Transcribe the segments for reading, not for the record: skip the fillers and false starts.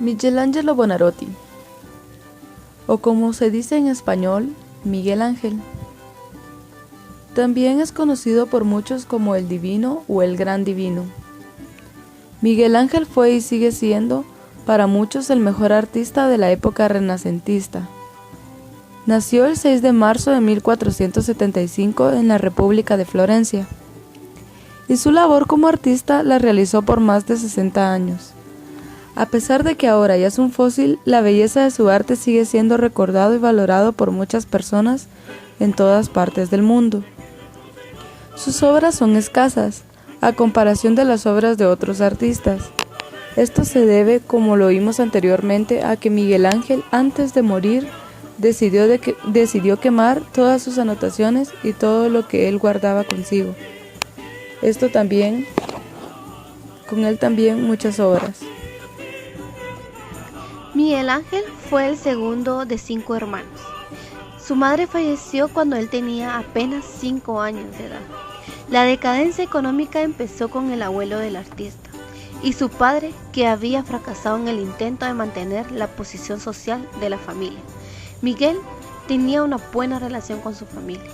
Michelangelo Buonarroti, o como se dice en español, Miguel Ángel. También es conocido por muchos como el Divino o el Gran Divino. Miguel Ángel fue y sigue siendo para muchos el mejor artista de la época renacentista. Nació el 6 de marzo de 1475 en la República de Florencia, y su labor como artista la realizó por más de 60 años. A pesar de que ahora ya es un fósil, la belleza de su arte sigue siendo recordado y valorado por muchas personas en todas partes del mundo. Sus obras son escasas, a comparación de las obras de otros artistas. Esto se debe, como lo vimos anteriormente, a que Miguel Ángel, antes de morir, decidió quemar todas sus anotaciones y todo lo que él guardaba consigo. Con él también muchas obras. Miguel Ángel fue el segundo de 5 hermanos. Su madre falleció cuando él tenía apenas 5 años de edad. La decadencia económica empezó con el abuelo del artista y su padre, que había fracasado en el intento de mantener la posición social de la familia. Miguel tenía una buena relación con su familia.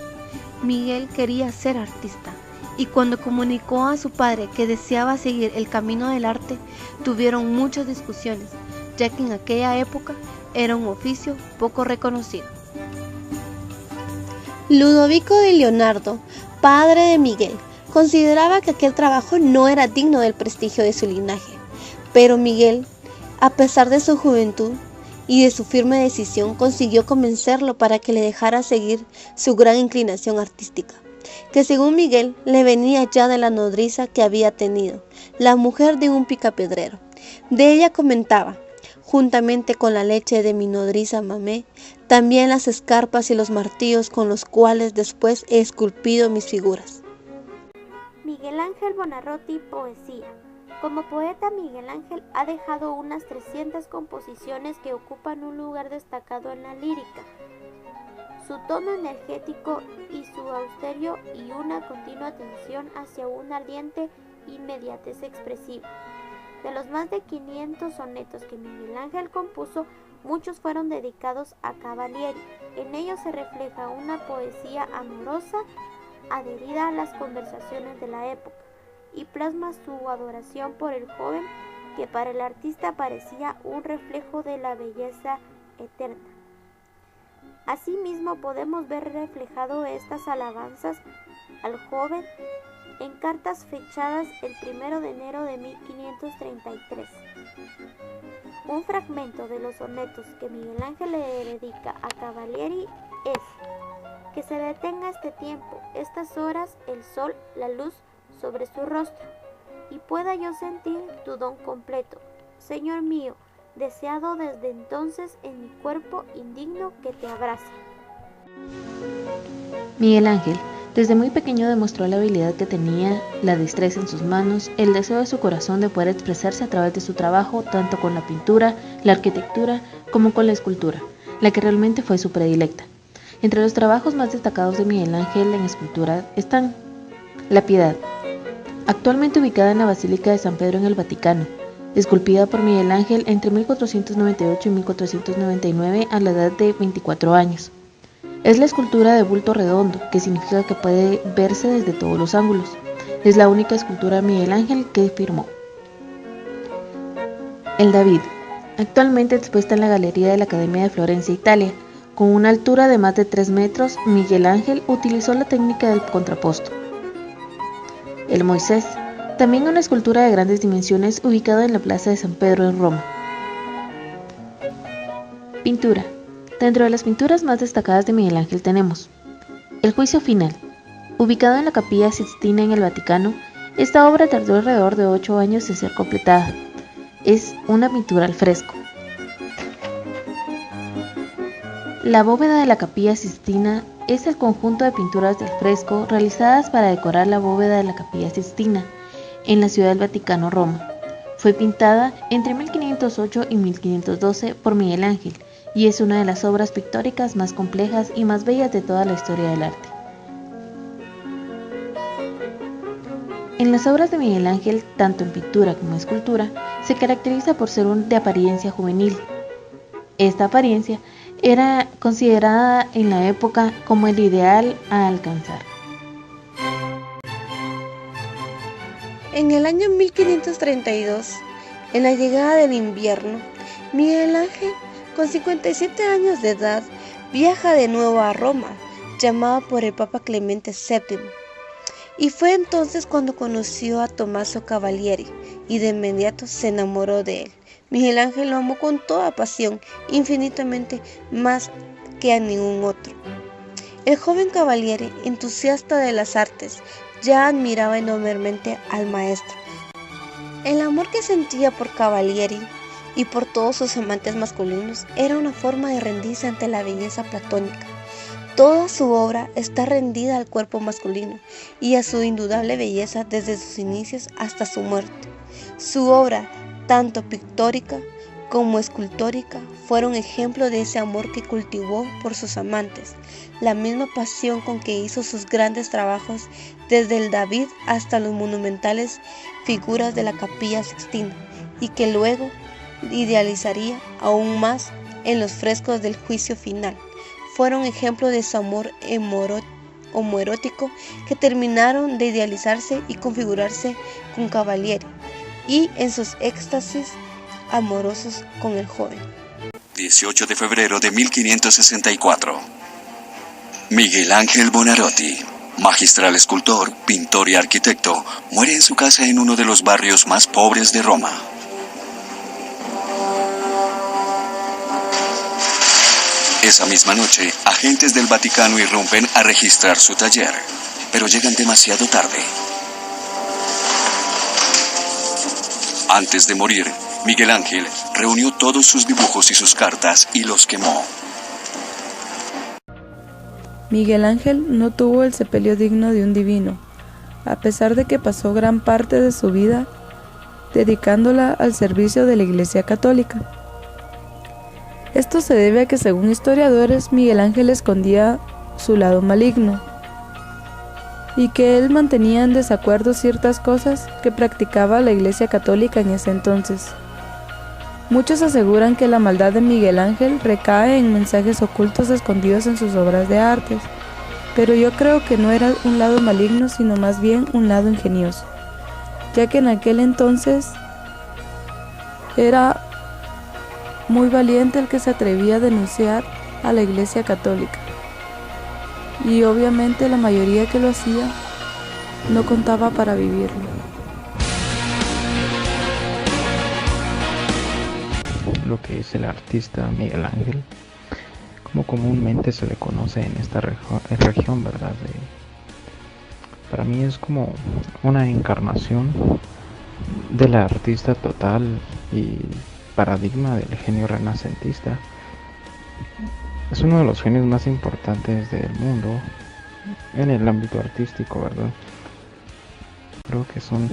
Miguel quería ser artista y cuando comunicó a su padre que deseaba seguir el camino del arte, tuvieron muchas discusiones, ya que en aquella época era un oficio poco reconocido. Ludovico di Leonardo, padre de Miguel, consideraba que aquel trabajo no era digno del prestigio de su linaje, pero Miguel, a pesar de su juventud y de su firme decisión, consiguió convencerlo para que le dejara seguir su gran inclinación artística, que según Miguel le venía ya de la nodriza que había tenido, la mujer de un picapedrero. De ella comentaba: juntamente con la leche de mi nodriza mamé, también las escarpas y los martillos con los cuales después he esculpido mis figuras. Miguel Ángel Buonarroti, poesía. Como poeta, Miguel Ángel ha dejado unas 300 composiciones que ocupan un lugar destacado en la lírica. Su tono energético y su austerio y una continua atención hacia una ardiente inmediatez expresiva. De los más de 500 sonetos que Miguel Ángel compuso, muchos fueron dedicados a Cavalieri. En ellos se refleja una poesía amorosa adherida a las conversaciones de la época y plasma su adoración por el joven, que para el artista parecía un reflejo de la belleza eterna. Asimismo, podemos ver reflejado estas alabanzas al joven en cartas fechadas el 1 de enero de 1533. Un fragmento de los sonetos que Miguel Ángel le dedica a Cavalieri es: que se detenga este tiempo, estas horas, el sol, la luz sobre su rostro, y pueda yo sentir tu don completo, Señor mío, deseado desde entonces en mi cuerpo indigno que te abraza. Miguel Ángel, desde muy pequeño demostró la habilidad que tenía, la destreza en sus manos, el deseo de su corazón de poder expresarse a través de su trabajo, tanto con la pintura, la arquitectura, como con la escultura, la que realmente fue su predilecta. Entre los trabajos más destacados de Miguel Ángel en escultura están La Piedad, actualmente ubicada en la Basílica de San Pedro en el Vaticano, esculpida por Miguel Ángel entre 1498 y 1499 a la edad de 24 años. Es la escultura de bulto redondo, que significa que puede verse desde todos los ángulos. Es la única escultura de Miguel Ángel que firmó. El David, actualmente expuesta en la Galería de la Academia de Florencia, Italia. Con una altura de más de 3 metros, Miguel Ángel utilizó la técnica del contrapposto. El Moisés, también una escultura de grandes dimensiones ubicada en la Plaza de San Pedro en Roma. Pintura. Dentro de las pinturas más destacadas de Miguel Ángel tenemos El Juicio Final, ubicado en la Capilla Sixtina en el Vaticano. Esta obra tardó alrededor de 8 años en ser completada. Es una pintura al fresco. La bóveda de la Capilla Sixtina es el conjunto de pinturas del fresco realizadas para decorar la bóveda de la Capilla Sixtina en la Ciudad del Vaticano, Roma. Fue pintada entre 1508 y 1512 por Miguel Ángel y es una de las obras pictóricas más complejas y más bellas de toda la historia del arte. En las obras de Miguel Ángel, tanto en pintura como en escultura, se caracteriza por ser de apariencia juvenil. Esta apariencia era considerada en la época como el ideal a alcanzar. En el año 1532, en la llegada del invierno, Miguel Ángel, con 57 años de edad, viaja de nuevo a Roma, llamado por el Papa Clemente VII. Y fue entonces cuando conoció a Tommaso Cavalieri y de inmediato se enamoró de él. Miguel Ángel lo amó con toda pasión, infinitamente más que a ningún otro. El joven Cavalieri, entusiasta de las artes, ya admiraba enormemente al maestro. El amor que sentía por Cavalieri y por todos sus amantes masculinos era una forma de rendirse ante la belleza platónica. Toda su obra está rendida al cuerpo masculino y a su indudable belleza desde sus inicios hasta su muerte. Su obra, tanto pictórica como escultórica, fueron ejemplo de ese amor que cultivó por sus amantes, la misma pasión con que hizo sus grandes trabajos, desde el David hasta los monumentales figuras de la Capilla Sixtina, y que luego idealizaría aún más en los frescos del Juicio Final. Fueron ejemplo de su amor homoerótico que terminaron de idealizarse y configurarse con Cavalieri y en sus éxtasis amorosos con el joven. 18 de febrero de 1564. Miguel Ángel Buonarroti, magistral escultor, pintor y arquitecto, muere en su casa en uno de los barrios más pobres de Roma. Esa misma noche, agentes del Vaticano irrumpen a registrar su taller, pero llegan demasiado tarde. Antes de morir, Miguel Ángel reunió todos sus dibujos y sus cartas y los quemó. Miguel Ángel no tuvo el sepelio digno de un divino, a pesar de que pasó gran parte de su vida dedicándola al servicio de la Iglesia Católica. Esto se debe a que, según historiadores, Miguel Ángel escondía su lado maligno y que él mantenía en desacuerdo ciertas cosas que practicaba la Iglesia Católica en ese entonces. Muchos aseguran que la maldad de Miguel Ángel recae en mensajes ocultos escondidos en sus obras de arte, pero yo creo que no era un lado maligno, sino más bien un lado ingenioso, ya que en aquel entonces era muy valiente el que se atrevía a denunciar a la Iglesia Católica, y obviamente la mayoría que lo hacía no contaba para vivirlo. Lo que es el artista Miguel Ángel, como comúnmente se le conoce en esta región, ¿verdad? Para mí es como una encarnación del artista total y paradigma del genio renacentista. Es uno de los genios más importantes del mundo en el ámbito artístico, ¿verdad? Creo que son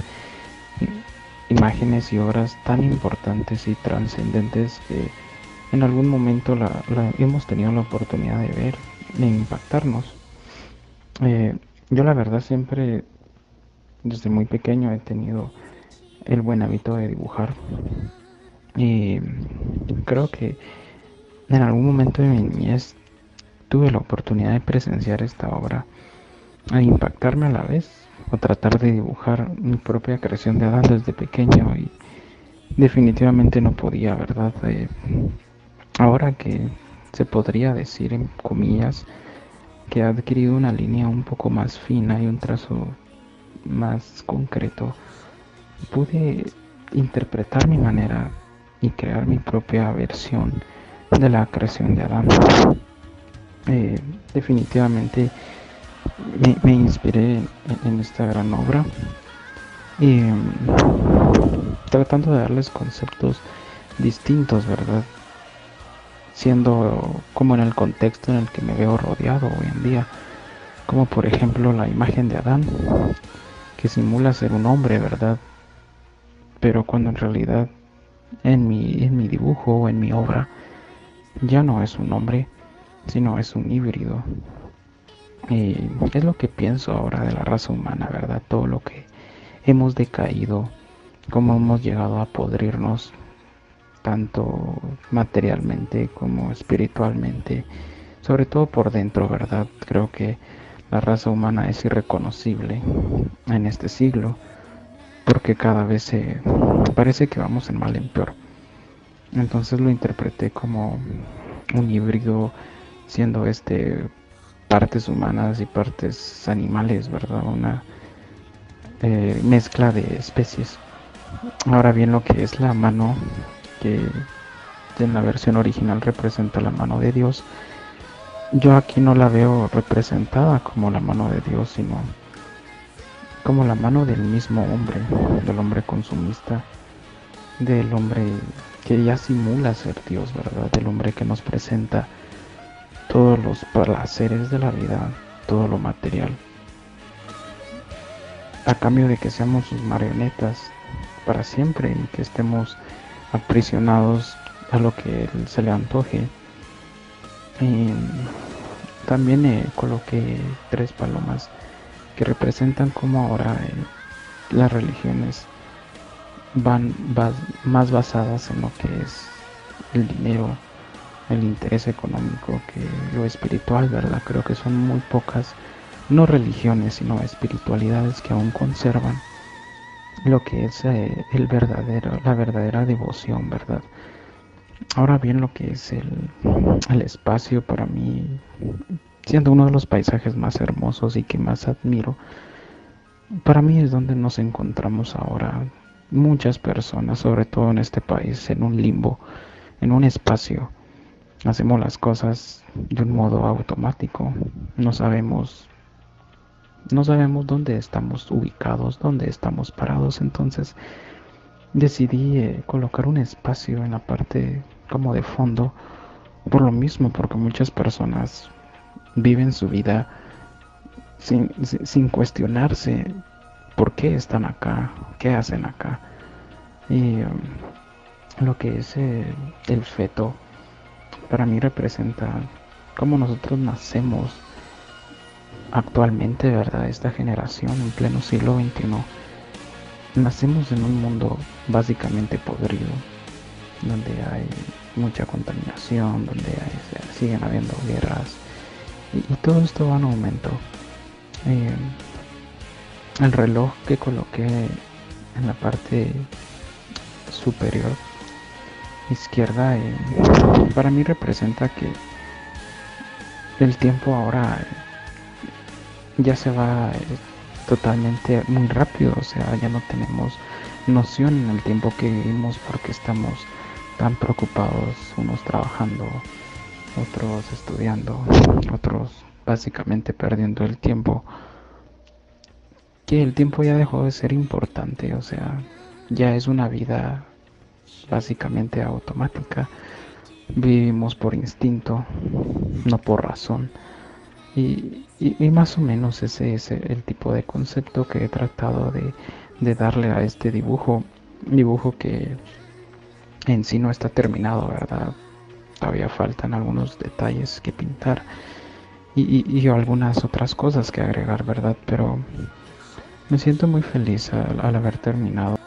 imágenes y obras tan importantes y trascendentes que en algún momento la hemos tenido la oportunidad de ver e impactarnos. Yo la verdad siempre, desde muy pequeño, he tenido el buen hábito de dibujar. Y creo que en algún momento de mi niñez tuve la oportunidad de presenciar esta obra, a impactarme a la vez, o tratar de dibujar mi propia creación de Adán desde pequeño, y definitivamente no podía, ¿verdad? Ahora que se podría decir, en comillas, que ha adquirido una línea un poco más fina y un trazo más concreto, pude interpretar mi manera y crear mi propia versión de la creación de Adán. Definitivamente me inspiré en esta gran obra, y tratando de darles conceptos distintos, ¿verdad? Siendo como en el contexto en el que me veo rodeado hoy en día, como por ejemplo la imagen de Adán, que simula ser un hombre, ¿verdad? Pero cuando en realidad en mi dibujo o en mi obra ya no es un hombre, sino es un híbrido. Y es lo que pienso ahora de la raza humana, ¿verdad? Todo lo que hemos decaído cómo hemos llegado a podrirnos tanto materialmente como espiritualmente, sobre todo por dentro, ¿verdad? Creo que la raza humana es irreconocible en este siglo, porque cada vez parece que vamos en mal en peor. Entonces lo interpreté como un híbrido, siendo partes humanas y partes animales, ¿verdad? Una mezcla de especies. Ahora bien, lo que es la mano, que en la versión original representa la mano de Dios, yo aquí no la veo representada como la mano de Dios, sino como la mano del mismo hombre, del hombre consumista, del hombre que ya simula ser Dios, ¿verdad? Del hombre que nos presenta todos los placeres de la vida, todo lo material, a cambio de que seamos sus marionetas para siempre y que estemos aprisionados a lo que él se le antoje. Y también coloqué 3 palomas que representan cómo ahora las religiones van más basadas en lo que es el dinero, el interés económico, que lo espiritual, ¿verdad? Creo que son muy pocas, no religiones, sino espiritualidades que aún conservan lo que es la verdadera devoción, ¿verdad? Ahora bien, lo que es el espacio, para mí, siendo uno de los paisajes más hermosos y que más admiro, para mí es donde nos encontramos ahora muchas personas, sobre todo en este país, en un limbo, en un espacio. Hacemos las cosas de un modo automático, no sabemos dónde estamos ubicados, dónde estamos parados. Entonces decidí colocar un espacio en la parte como de fondo, por lo mismo, porque muchas personas viven su vida sin cuestionarse por qué están acá, qué hacen acá. Y lo que es el feto, para mí representa cómo nosotros nacemos actualmente, ¿verdad? Esta generación en pleno siglo XXI, nacemos en un mundo básicamente podrido, donde hay mucha contaminación, donde siguen habiendo guerras, y todo esto va en aumento. El reloj que coloqué en la parte superior izquierda, para mí representa que el tiempo ahora ya se va totalmente muy rápido. O sea, ya no tenemos noción en el tiempo que vivimos, porque estamos tan preocupados, unos trabajando, otros estudiando, otros básicamente perdiendo el tiempo, que el tiempo ya dejó de ser importante. O sea, ya es una vida básicamente automática. Vivimos por instinto, no por razón. Y más o menos ese es el tipo de concepto que he tratado de darle a este dibujo que en sí no está terminado, ¿verdad? Todavía faltan algunos detalles que pintar y algunas otras cosas que agregar, ¿verdad? Pero me siento muy feliz al haber terminado.